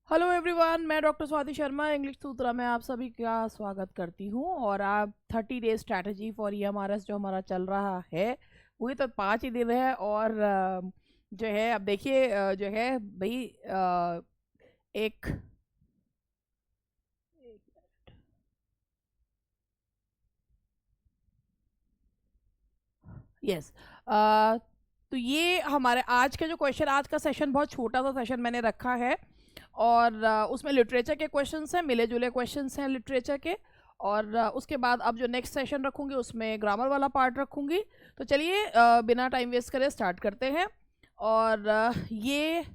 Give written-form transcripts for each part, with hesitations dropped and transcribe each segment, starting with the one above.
Hello everyone, मैं doctor Swati Sharma English सूत्रा में आप सभी का स्वागत करती हूँ। और आप 30 डेज स्ट्रैटेजी फॉर EMRS जो हमारा चल रहा है वही तो 5 ही दिन है। और जो है अब देखिए जो है भाई एक यस तो ये हमारे आज का जो क्वेश्चन, आज का सेशन बहुत छोटा सा सेशन मैंने रखा है। और उसमें लिटरेचर के क्वेश्चंस हैं, मिले जुले क्वेश्चंस हैं लिटरेचर के। और उसके बाद अब जो नेक्स्ट सेशन रखूंगी उसमें ग्रामर वाला पार्ट रखूंगी। तो चलिए बिना टाइम वेस्ट करे स्टार्ट करते हैं। और ये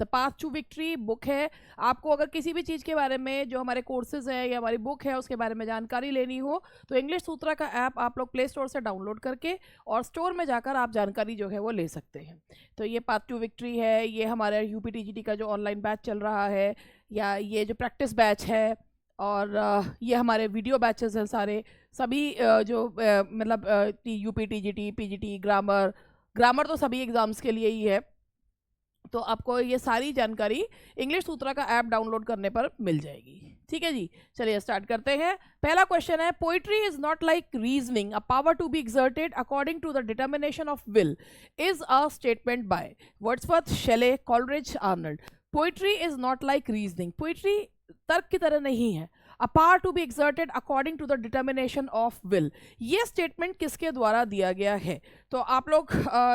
the path to victory book है। आपको अगर किसी भी चीज़ के बारे में जो हमारे कोर्सेज है या हमारी बुक है उसके बारे में जानकारी लेनी हो तो इंग्लिश सूत्रा का ऐप आप लोग प्ले स्टोर से डाउनलोड करके और स्टोर में जाकर आप जानकारी जो है वो ले सकते हैं। तो ये पाथ टू विक्ट्री है, ये हमारे UPTGT का जो ऑनलाइन बैच चल रहा है, या ये जो प्रैक्टिस बैच है, और ये हमारे वीडियो बैचेस हैं सारे सभी जो मतलब UPTGT PGT ग्रामर ग्रामर तो सभी एग्ज़ाम्स के लिए ही है। तो आपको ये सारी जानकारी इंग्लिश सूत्रा का ऐप डाउनलोड करने पर मिल जाएगी। ठीक है जी, चलिए स्टार्ट करते हैं। पहला क्वेश्चन है, poetry is not like reasoning, a power to be exerted according to the determination of will is a statement by Wordsworth, Shelley, Coleridge, Arnold. Poetry is not like reasoning, poetry तर्क की तरह नहीं है। A power to be exerted according to the determination of will, ये statement किसके द्वारा दिया गया है? तो आप लोग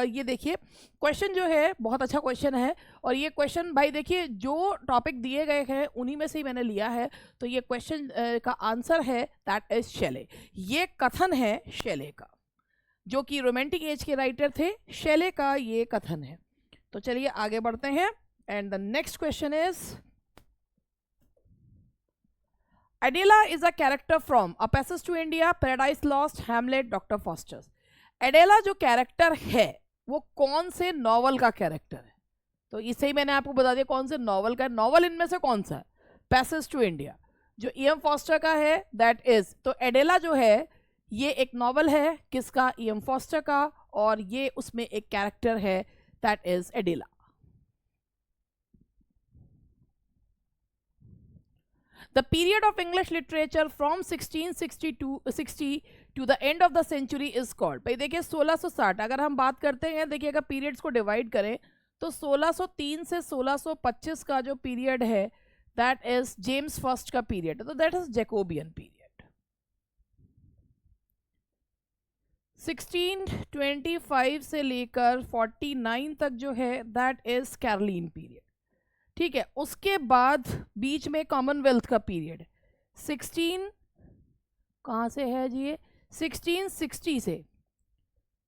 ये देखिए, क्वेश्चन जो है बहुत अच्छा क्वेश्चन है। और ये क्वेश्चन भाई देखिए जो टॉपिक दिए गए हैं उन्हीं में से ही मैंने लिया है। तो ये क्वेश्चन का आंसर है दैट इज शेले। ये कथन है शेले का, जो कि रोमांटिक एज के राइटर थे। शेले का ये कथन है। तो चलिए आगे बढ़ते हैं। And the next question is, Adela is a character from A Passage to India, Paradise Lost, Hamlet, doctor foster. Adela जो कैरेक्टर है वो कौन से नॉवल का कैरेक्टर है? तो इसे ही मैंने आपको बता दिया कौन से नॉवल का। नॉवल इनमें से कौन सा है? पैसेज टू इंडिया जो EM फॉस्टर का है, दैट इज। तो एडेला जो है ये एक नॉवल है, किसका? EM फॉस्टर का। और ये उसमें एक कैरेक्टर है, that is Adela. The period of English literature from 1660 to the end of the century is called। भाई देखिए 1660 अगर हम बात करते हैं, देखिए अगर पीरियड्स को डिवाइड करें तो 1603 से 1625 का जो पीरियड है दैट इज जेम्स फर्स्ट का पीरियड, तो दैट इज जैकोबियन पीरियड। 1625 से लेकर 49 तक जो है दैट इज कैरोलिन पीरियड। ठीक है, उसके बाद बीच में कॉमनवेल्थ का पीरियड 16 कहाँ से है जी? ये 1660 से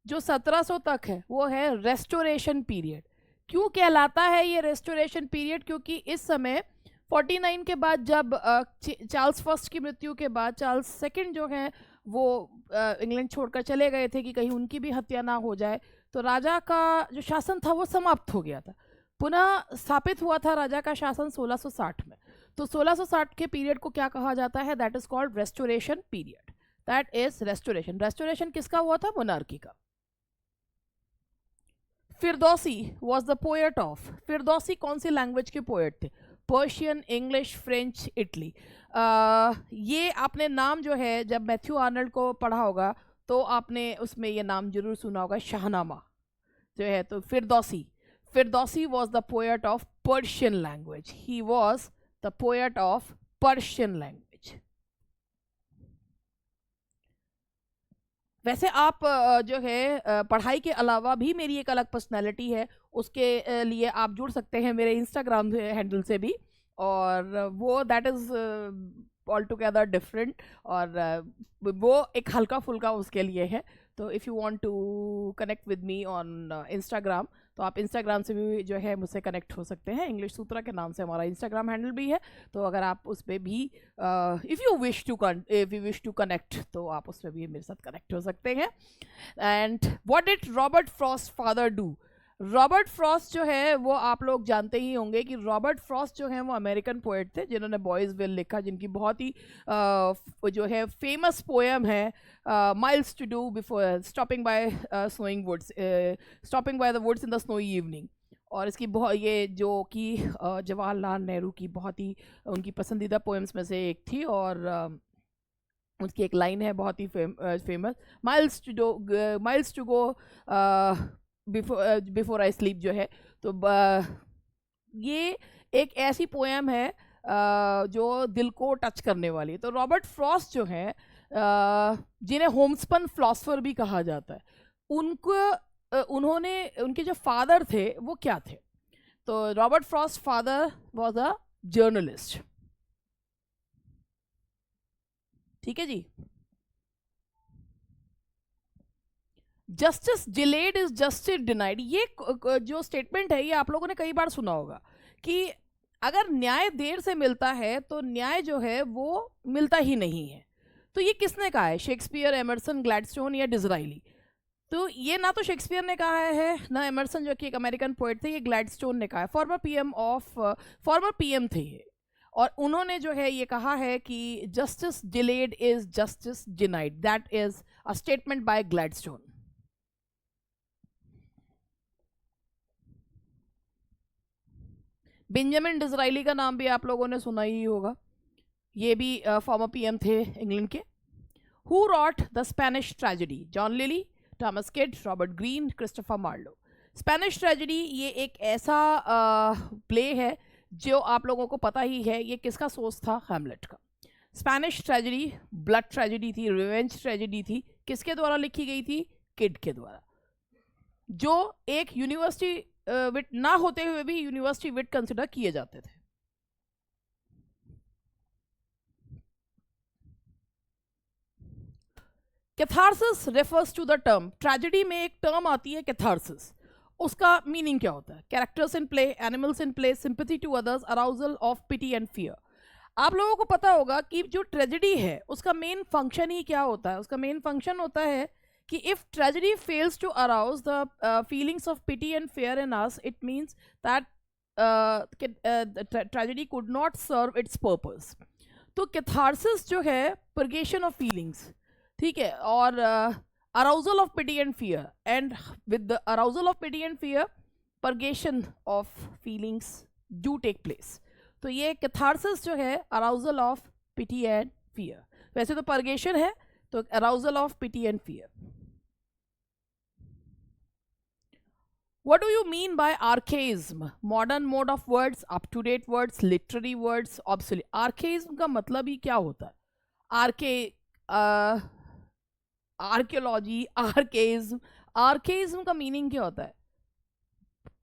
जो 1700 तक है वो है रेस्टोरेशन पीरियड। क्यों कहलाता है ये रेस्टोरेशन पीरियड? क्योंकि इस समय 49 के बाद जब चार्ल्स फर्स्ट की मृत्यु के बाद चार्ल्स सेकंड जो है वो इंग्लैंड छोड़कर चले गए थे कि कहीं उनकी भी हत्या ना हो जाए। तो राजा का जो शासन था वो समाप्त हो गया था, पुनः स्थापित हुआ था राजा का शासन 1660 में। तो 1660 के पीरियड को क्या कहा जाता है? That is called restoration period. That is restoration. Restoration किसका हुआ था? मोनार्की का। Firdausi was the poet of. Firdausi कौन सी लैंग्वेज के पोएट थे? Persian, English, French, Italy. ये आपने नाम जो है जब मैथ्यू आर्नल्ड को पढ़ा होगा तो आपने उसमें ये नाम जरूर सुना होगा, शाहनामा जो है। तो Firdausi, Firdausi was the poet of Persian language. He was the poet of Persian language. वैसे आप जो है पढ़ाई के अलावा भी मेरी एक अलग पर्सनालिटी है, उसके लिए आप जुड़ सकते हैं मेरे इंस्टाग्राम हैंडल से भी। और वो that is altogether different, और वो एक हल्का फुल्का उसके लिए है। तो if you want to connect with me on Instagram तो आप इंस्टाग्राम से भी जो है मुझसे कनेक्ट हो सकते हैं। इंग्लिश सूत्रा के नाम से हमारा इंस्टाग्राम हैंडल भी है। तो अगर आप उस पर भी if you wish to connect तो आप उस पर भी मेरे साथ कनेक्ट हो सकते हैं। And what did Robert Frost father do? Robert Frost जो है वो आप लोग जानते ही होंगे कि रॉबर्ट फ्रॉस्ट जो है वो अमेरिकन पोएट थे जिन्होंने बॉयज़ विल लिखा, जिनकी बहुत ही जो है फेमस पोएम है miles to do before stopping by snowing woods, stopping by the woods in the snowy evening. और इसकी बहुत, ये जो कि जवाहरलाल नेहरू की बहुत ही उनकी पसंदीदा पोएम्स में से एक थी, और उसकी एक लाइन है बहुत ही famous, miles to go before I sleep, जो है। तो ये एक ऐसी पोएम है जो दिल को टच करने वाली है। तो रॉबर्ट फ्रॉस्ट जो है, जिन्हें होमस्पन फिलोसोफर भी कहा जाता है, उन्होंने, उनके जो फादर थे वो क्या थे? तो Robert Frost father was a journalist. ठीक है जी। Justice delayed is justice denied, ये जो स्टेटमेंट है ये आप लोगों ने कई बार सुना होगा कि अगर न्याय देर से मिलता है तो न्याय जो है वो मिलता ही नहीं है। तो ये किसने कहा है? शेक्सपियर, एमर्सन, ग्लैडस्टोन या डिज़राइली? तो ये ना तो शेक्सपियर ने कहा है ना एमर्सन, जो कि एक अमेरिकन पोएट थे, ये ग्लैडस्टोन ने कहा है। फॉर्मर पीएम थे ये, और उन्होंने जो है ये कहा है कि justice delayed is justice denied, that is a statement by Gladstone. Benjamin Disraeli का नाम भी आप लोगों ने सुना ही होगा, ये भी फॉर्मर पीएम थे इंग्लैंड के। Who wrote the Spanish tragedy? John Lyly, Thomas Kyd, Robert Greene, Christopher Marlowe. Spanish tragedy ये एक ऐसा प्ले है जो आप लोगों को पता ही है, ये किसका सोर्स था? हैमलेट का। स्पेनिश ट्रेजेडी ब्लड ट्रेजेडी थी, रिवेंज ट्रेजेडी थी। किसके द्वारा लिखी गई थी? किड के द्वारा, जो एक यूनिवर्सिटी विट ना होते हुए भी यूनिवर्सिटी विट कंसिडर किए जाते थे। Catharsis refers to the term, tragedy में एक टर्म आती है कैथारसिस, उसका मीनिंग क्या होता है? Characters in play, animals in play, sympathy to others, arousal of pity and fear. आप लोगों को पता होगा कि जो ट्रेजेडी है उसका मेन फंक्शन ही क्या होता है? उसका मेन फंक्शन होता है कि if tragedy fails to arouse the feelings of pity and fear in us, it means that tragedy could not serve its purpose. तो कैथारसिस जो है परगेशन ऑफ फीलिंग्स, ठीक है, और arousal of pity and fear, and with the arousal of pity and fear purgation of feelings do take place. तो ये catharsis जो है arousal of pity and fear, वैसे तो परगेशन है, तो arousal of pity and fear. What do you mean by archaism? Modern mode of words, up-to-date words, literary words, obsolete. Archaism का मतलब ही क्या होता है? आर्कियोलॉजी, आर्केइज्म का मीनिंग क्या होता है?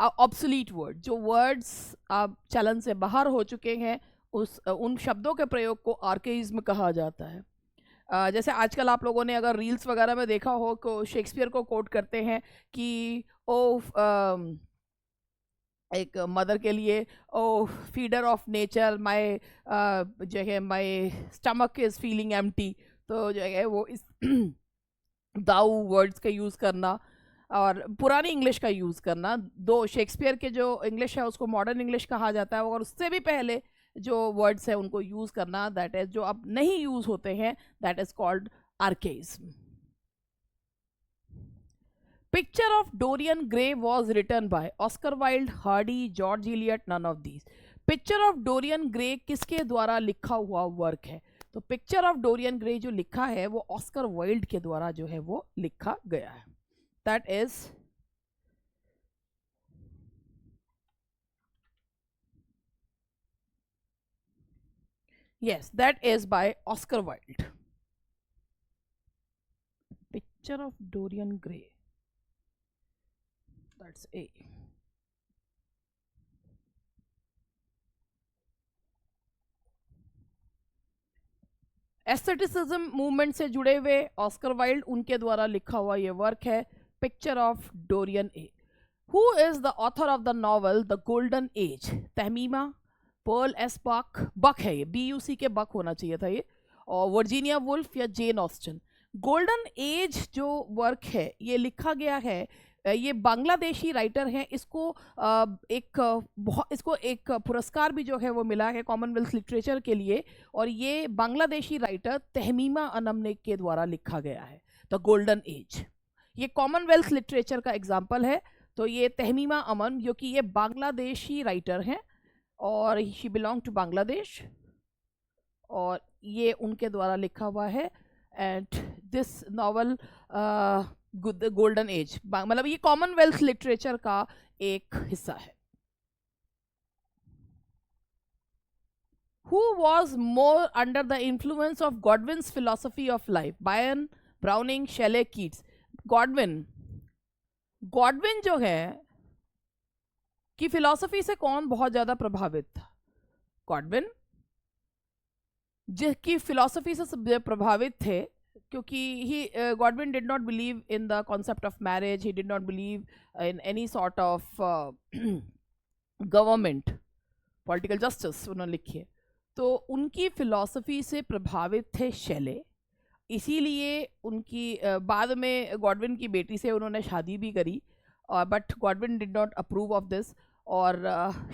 ऑब्सोलीट वर्ड, जो वर्ड्स अब चलन से बाहर हो चुके हैं, उन शब्दों के प्रयोग को आर्केइज्म कहा जाता है। जैसे आजकल आप लोगों ने अगर रील्स वगैरह में देखा हो को शेक्सपियर को कोट करते हैं कि ओ एक मदर के लिए, ओ फीडर ऑफ नेचर, माय जो है my stomach is feeling empty. तो जो है वो इस दाऊ वर्ड्स का यूज़ करना और पुरानी इंग्लिश का यूज़ करना, दो शेक्सपियर के जो इंग्लिश है उसको मॉडर्न इंग्लिश कहा जाता है, और उससे भी पहले जो वर्ड्स है उनको यूज़ करना, दैट इज जो अब नहीं यूज़ होते हैं, that is called archaism. Picture of Dorian Gray was written by Oscar Wilde, Hardy, George Eliot, none of these. Picture of Dorian Gray किसके द्वारा लिखा हुआ वर्क है? तो पिक्चर ऑफ डोरियन ग्रे जो लिखा है वो ऑस्कर वाइल्ड के द्वारा जो है वो लिखा गया है, that is yes, that is by Oscar Wilde. Picture of Dorian Gray, that's A. Aestheticism movement से जुड़े हुए ऑस्कर वाइल्ड, उनके द्वारा लिखा हुआ ये वर्क है picture of Dorian A. Who is the author of the novel the Golden Age? Tahmima, Pearl S Buck है, ये BUC के बक होना चाहिए था ये, और वर्जीनिया वुल्फ या जेन ऑस्टन। गोल्डन एज जो वर्क है ये लिखा गया है, ये बांग्लादेशी राइटर हैं, इसको एक पुरस्कार भी जो है वो मिला है कॉमनवेल्थ लिटरेचर के लिए, और ये बांग्लादेशी राइटर तहमीमा अनम के द्वारा लिखा गया है द गोल्डन एज। ये कॉमनवेल्थ लिटरेचर का एग्जाम्पल है, तो ये तहमीमा अमन, जो कि ये बांग्लादेशी राइटर हैं और शी बिलोंग टू बांग्लादेश, और ये उनके द्वारा लिखा हुआ है। And this novel golden age, मतलब ये कॉमनवेल्थ लिटरेचर का एक हिस्सा है। Who was more under the influence of Godwin's philosophy of life? Byron, Browning, Shelley, Keats. Godwin जो है कि फिलॉसफी से कौन बहुत ज्यादा प्रभावित था? गॉडविन जिसकी फिलॉसफी से प्रभावित थे, क्योंकि he Godwin did not believe in the concept of marriage, he did not believe in any sort of government, political justice उन्होंने लिखी है। तो उनकी फिलॉसफी से प्रभावित थे शेले, इसीलिए उनकी बाद में गॉडविन की बेटी से उन्होंने शादी भी करी, और but Godwin did not approve of this. और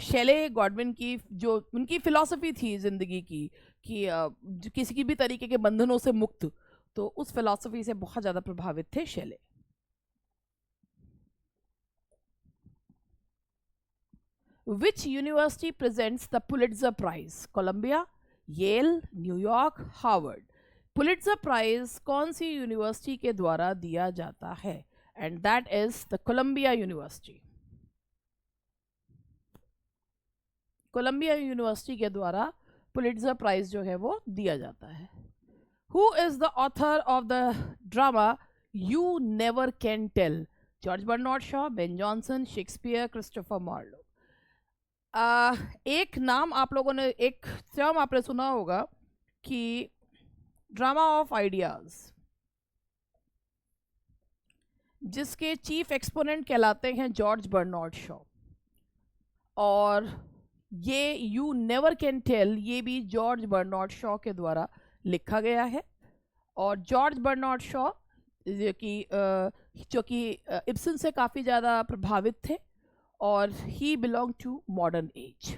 शेले गॉडविन की जो उनकी फिलॉसफी थी ज़िंदगी की कि किसी भी तरीके के बंधनों से मुक्त, तो उस फिलॉसफी से बहुत ज़्यादा प्रभावित थे शेले। Which university presents the Pulitzer Prize? Columbia, Yale, New York, Harvard. Pulitzer Prize कौन सी यूनिवर्सिटी के द्वारा दिया जाता है? And that is the Columbia University. Columbia University के द्वारा पुलिट्जर प्राइज जो है वो दिया जाता है। Who is the author of the drama You Never Can Tell? George Bernard Shaw, Ben Jonson, Shakespeare, Christopher Marlowe. एक नाम आप लोगों ने, एक टर्म आपने सुना होगा कि ड्रामा ऑफ आइडियाज, जिसके चीफ एक्सपोनेंट कहलाते हैं जॉर्ज बर्नार्ड शॉ, और ये यू नेवर कैन टेल ये भी जॉर्ज बर्नार्ड शॉ के द्वारा लिखा गया है। और जॉर्ज बर्नार्ड शॉ जो कि इब्सन से काफ़ी ज़्यादा प्रभावित थे, और he belong to modern age.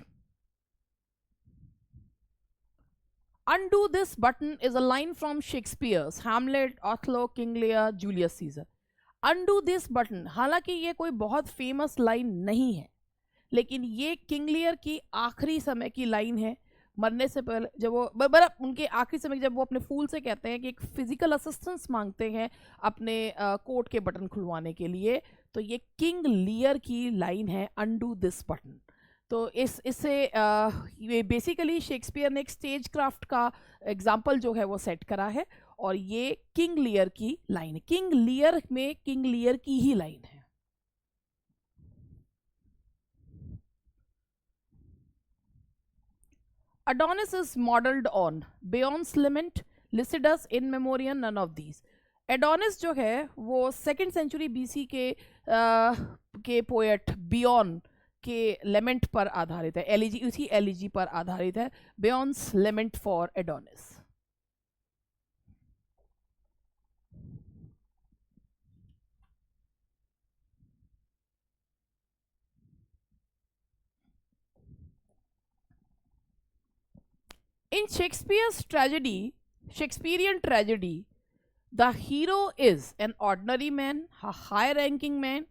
Undo this button is a line from Shakespeare's Hamlet, Othello, King Lear, Julius Caesar. Undo this button, हालांकि ये कोई बहुत फेमस लाइन नहीं है, लेकिन ये किंग लियर की आखिरी समय की लाइन है। मरने से पहले जब वो उनके आखिरी समय जब वो अपने फूल से कहते हैं कि एक फिजिकल असिस्टेंस मांगते हैं अपने कोट के बटन खुलवाने के लिए, तो ये किंग लियर की लाइन है, अनडू दिस बटन। तो इससे ये बेसिकली शेक्सपियर ने एक स्टेज क्राफ्ट का एग्जाम्पल जो है वो सेट करा है, और ये किंग लियर की लाइन है। किंग लियर में किंग लियर की ही लाइन है। Adonis is modeled on Beyond's Lament, Lycidas, In Memoriam, none of these. Adonis जो है वो 2nd सेंचुरी BC के पोएट बियॉन के लेमेंट पर आधारित है, एलिजी, उसी एलिजी पर आधारित है, Bion's lament for Adonis. In Shakespearean tragedy, the hero is an ordinary man, a high-ranking man,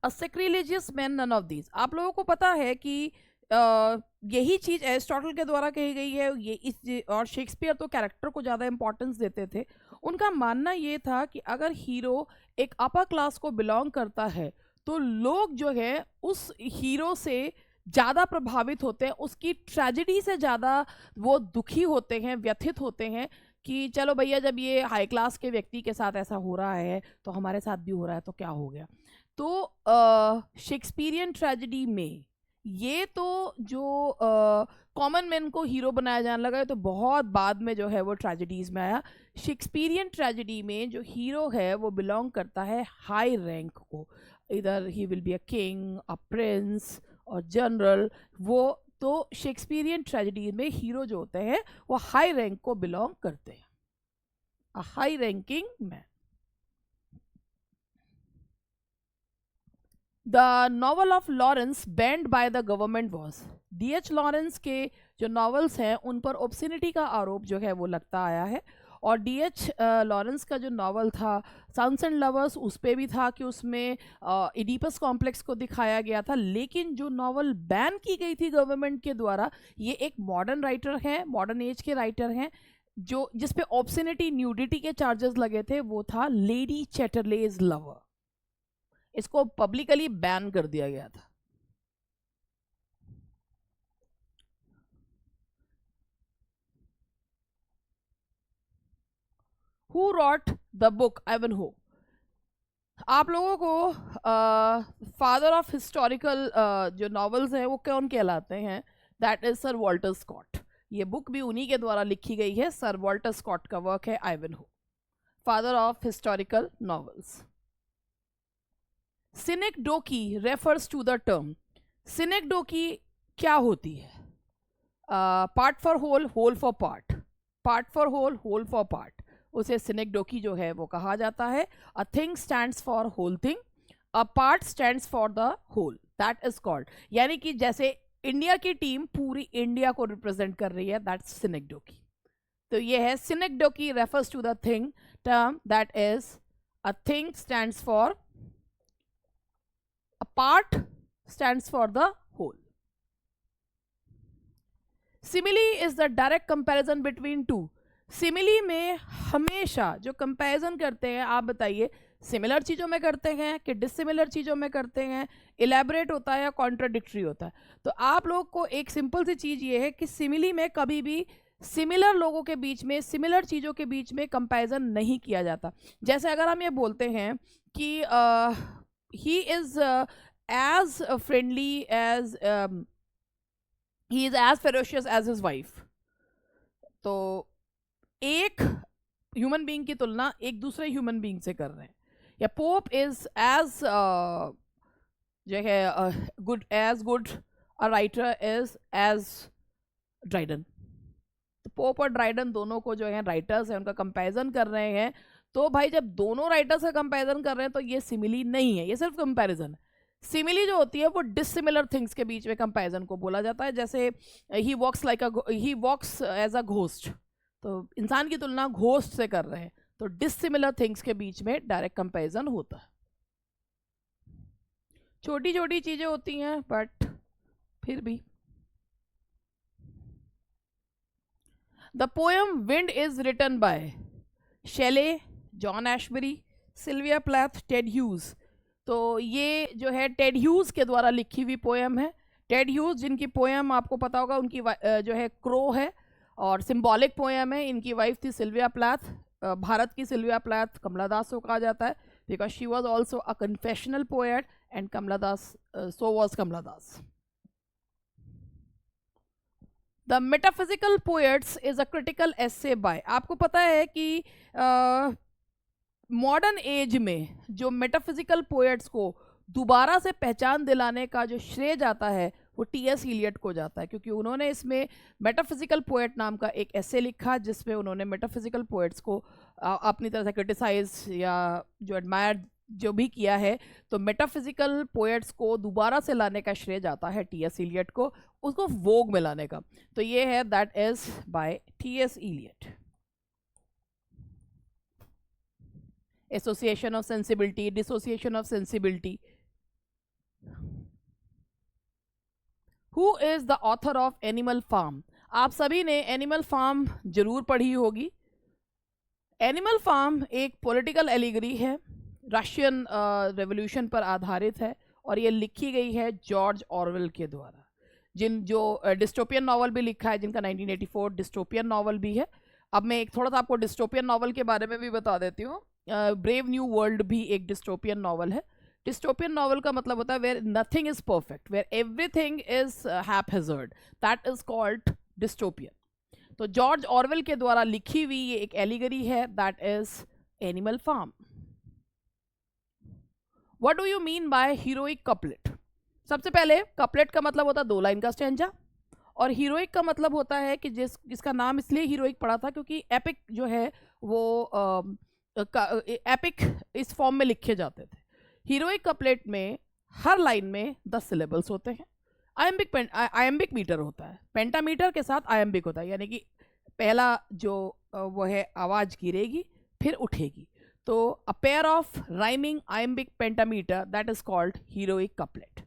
a sacrilegious man, none of these. आप लोगों को पता है कि यही चीज़ एरिस्टोटल के द्वारा कही गई है, और शेक्सपियर तो कैरेक्टर को ज़्यादा इंपॉर्टेंस देते थे। उनका मानना ये था कि अगर हीरो एक अपर क्लास को बिलोंग करता है तो लोग जो है उस हीरो से ज़्यादा प्रभावित होते हैं, उसकी ट्रेजेडी से ज़्यादा वो दुखी होते हैं, व्यथित होते हैं कि चलो भैया जब ये हाई क्लास के व्यक्ति के साथ ऐसा हो रहा है तो हमारे साथ भी हो रहा है, तो क्या हो गया। तो शेक्सपियरियन ट्रेजेडी में ये तो जो कॉमन मैन को हीरो बनाया जाने लगा है, तो बहुत बाद में जो है वो ट्रेजेडीज़ में आया। शेक्सपियरियन ट्रेजेडी में जो हीरो है वो बिलोंग करता है हाई रैंक को, इधर he will be a king, a prince और जनरल। वो तो शेक्सपियरियन ट्रेजेडी में हीरो जो होते हैं वो हाई रैंक को बिलोंग करते हैं, a high ranking man. The novel of Lawrence band by the government was, D.H. Lawrence के जो नॉवेल्स हैं उन पर ऑब्सिनिटी का आरोप जो है वो लगता आया है, और D.H. लॉरेंस का जो नॉवल था सन्स एंड लवर्स, उस पे भी था कि उसमें इडिपस कॉम्प्लेक्स को दिखाया गया था, लेकिन जो नॉवल बैन की गई थी गवर्नमेंट के द्वारा, ये एक मॉडर्न राइटर है, मॉडर्न एज के राइटर हैं, जो जिस पे ऑब्ससेनिटी न्यूडिटी के चार्जेस लगे थे, वो था लेडी चैटरलेज लवर। इसको पब्लिकली बैन कर दिया गया था। Who wrote the book Ivanhoe? आप लोगों को फादर ऑफ हिस्टोरिकल जो नॉवेल्स हैं वो कौन कहलाते हैं? That is Sir Walter Scott. ये बुक भी उन्हीं के द्वारा लिखी गई है, सर वॉल्टर स्कॉट का वर्क है Ivanhoe, father of historical novels. Synecdoche refers to the term, synecdoche क्या होती है? Part for whole, whole for part, part for whole, whole for part, उसे सिनेक्डोकी जो है वो कहा जाता है। A thing stands for whole thing, a part stands for the whole, that is called, यानी कि जैसे इंडिया की टीम पूरी इंडिया को रिप्रेजेंट कर रही है, दैट्स सिनेक्डोकी। तो ये है synecdoche refers to the thing term that is a thing stands for, a part stands for the whole. Simile is the direct comparison between two. Simile में हमेशा जो कंपैरिजन करते हैं, आप बताइए सिमिलर चीज़ों में करते हैं कि डिसिमिलर चीज़ों में करते हैं, इलेबरेट होता है या कॉन्ट्राडिक्टरी होता है? तो आप लोग को एक सिंपल सी चीज़ ये है कि सिमिली में कभी भी सिमिलर लोगों के बीच में, सिमिलर चीज़ों के बीच में कंपैरिजन नहीं किया जाता। जैसे अगर हम ये बोलते हैं कि he is as friendly as, he is as ferocious as his wife, तो एक ह्यूमन बीइंग की तुलना एक दूसरे ह्यूमन बीइंग से कर रहे हैं। या पोप इज एज जो है good a writer is as Dryden, तो पोप और ड्राइडन दोनों को जो है राइटर्स हैं, उनका कंपैरिजन कर रहे हैं। तो भाई जब दोनों राइटर्स का कंपैरिजन कर रहे हैं तो ये सिमिली नहीं है, ये सिर्फ कंपैरिजन है। सिमिली जो होती है वो डिसिमिलर थिंग्स के बीच में कंपैरिजन को बोला जाता है। जैसे ही वॉक्स एज अ घोस्ट, तो इंसान की तुलना घोस्ट से कर रहे हैं, तो डिसिमिलर थिंग्स के बीच में डायरेक्ट कंपैरिजन होता है। छोटी छोटी चीजें होती हैं बट फिर भी। The poem wind is written by Shelley, John Ashbery, Sylvia Plath, Ted Hughes. तो ये जो है टेड ह्यूज के द्वारा लिखी हुई पोएम है। टेड ह्यूज जिनकी पोएम आपको पता होगा, उनकी जो है क्रो है और सिंबॉलिक पोएम है। इनकी वाइफ थी सिल्विया प्लैथ, भारत की सिल्विया प्लैथ कमला दास को कहा जाता है, because she was also a confessional poet and Kamala Das, so was Kamala Das. The metaphysical poets is a critical essay by. आपको पता है कि मॉडर्न एज में जो मेटाफिजिकल पोएट्स को दोबारा से पहचान दिलाने का जो श्रेय जाता है वो टी.एस. इलियट को जाता है, क्योंकि उन्होंने इसमें मेटाफिजिकल पोएट नाम का एक ऐसे लिखा जिसमें उन्होंने मेटाफिजिकल पोएट्स को अपनी तरह से क्रिटिसाइज या जो एडमायर जो भी किया है। तो मेटाफिजिकल पोएट्स को दोबारा से लाने का श्रेय जाता है टी.एस. इलियट को, उसको वोग में लाने का। तो ये है that is by T S. Eliot. Association of sensibility, dissociation of sensibility. Who is the author of Animal Farm? आप सभी ने एनिमल फार्म जरूर पढ़ी होगी। एनिमल फार्म एक पॉलिटिकल एलिगरी है, रशियन रेवोल्यूशन पर आधारित है और ये लिखी गई है जॉर्ज ऑरवेल के द्वारा, जो डिस्टोपियन नॉवल भी लिखा है, जिनका 1984 डिस्टोपियन नॉवल भी है। अब मैं एक थोड़ा सा आपको डिस्टोपियन नॉवल के बारे में भी बता देती हूँ। ब्रेव न्यू वर्ल्ड भी एक डिस्टोपियन नॉवल है। डिस्टोपियन नॉवल का मतलब होता है where nothing is perfect, where everything is haphazard, that is called dystopian. तो जॉर्ज ऑरवेल के द्वारा लिखी हुई ये एक एलिगरी है, that is Animal Farm. What do you mean by heroic couplet? सबसे पहले कपलेट का मतलब होता है 2 लाइन का स्टैंजा, और हीरोइक का मतलब होता है कि जिसका नाम इसलिए हीरोइक पड़ा था क्योंकि एपिक जो है वो एपिक इस फॉर्म में लिखे जाते थे। हीरोइक कपलेट में हर लाइन में 10 सिलेबल्स होते हैं। आयम्बिक मीटर होता है, पेंटामीटर के साथ आयम्बिक होता है, यानी कि पहला जो वो है आवाज गिरेगी फिर उठेगी। तो a pair of rhyming iambic pentameter that is called heroic couplet.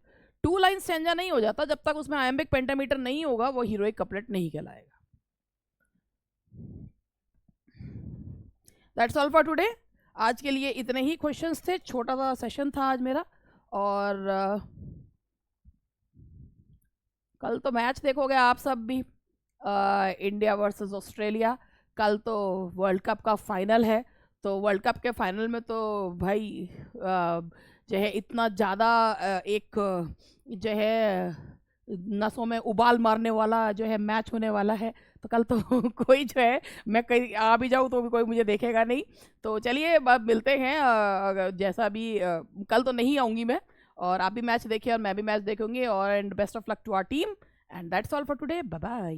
2 line stanza नहीं हो जाता जब तक उसमें आयम्बिक पेंटामीटर नहीं होगा, वो हीरोइक कपलेट नहीं कहलाएगा। That's all for today. आज के लिए इतने ही क्वेश्चंस थे, छोटा सा सेशन था आज मेरा। और कल तो मैच देखोगे आप सब भी, इंडिया वर्सेस ऑस्ट्रेलिया। कल तो वर्ल्ड कप का फाइनल है। तो वर्ल्ड कप के फाइनल में तो भाई जो है इतना ज़्यादा एक जो है नसों में उबाल मारने वाला जो है मैच होने वाला है। तो कल तो कोई जो है, मैं कहीं आ भी जाऊँ तो भी कोई मुझे देखेगा नहीं। तो चलिए अब मिलते हैं, जैसा भी कल तो नहीं आऊँगी मैं। और आप भी मैच देखिए और मैं भी मैच देखूंगी। और and best of luck to our team. And that's all for today, bye bye.